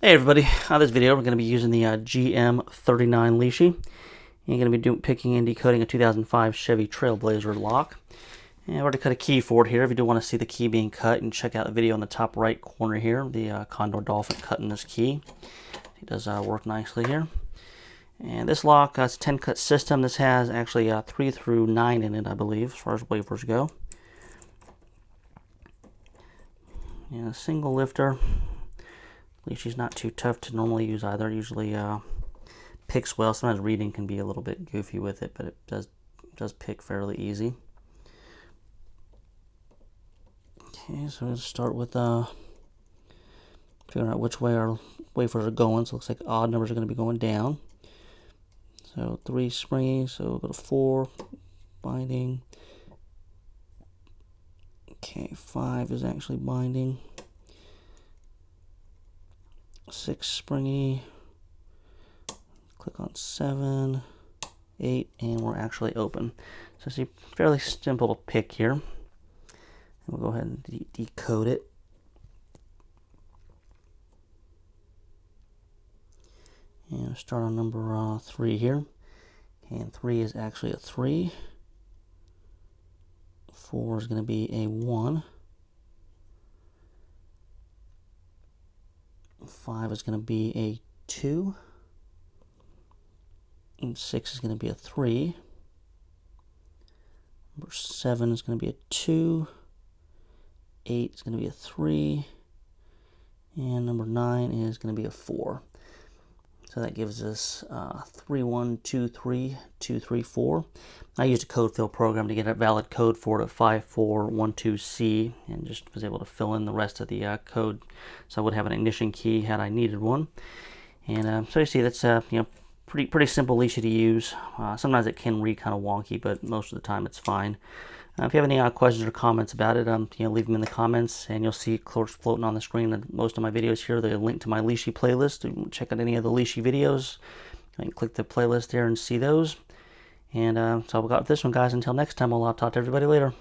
Hey everybody, this video we're going to be using the GM39 Lishi. You're going to be picking and decoding a 2005 Chevy Trailblazer lock. And I've already cut a key for it here. If you do want to see the key being cut, and check out the video in the top right corner here, the Condor Dolphin cutting this key. It does work nicely here. And this lock, it's a 10 cut system. This has actually 3 through 9 in it, I believe, as far as wafers go. And a single lifter. Lishi's not too tough to normally use either. It usually picks well. Sometimes reading can be a little bit goofy with it, but it does pick fairly easy. Okay, so let's start with figuring out which way our wafers are going. So it looks like odd numbers are going to be going down. So 3 springy, so we'll go to 4, binding. Okay, 5 is actually binding. 6 springy, click on 7, 8, and we're actually open. So see, fairly simple to pick here. And we'll go ahead and decode it. And start on number 3 here. And 3 is actually a 3. 4 is going to be a 1. 5 is going to be a 2, and 6 is going to be a 3. Number 7 is going to be a 2, 8 is going to be a 3, and number 9 is going to be a 4. So that gives us 3, 1, 2, 3, 2, 3, 4. I used a code fill program to get a valid code for it of 5412C, and just was able to fill in the rest of the code, so I would have an ignition key had I needed one. And so you see, that's pretty simple Lishi to use. Sometimes it can read kind of wonky, but most of the time it's fine. If you have any questions or comments about it, leave them in the comments, and you'll see close floating on the screen in most of my videos here. There's a link to my Lishi playlist. Check out any of the Lishi videos. You can click the playlist there and see those. And so I've got this one, guys. Until next time, I'll talk to everybody later.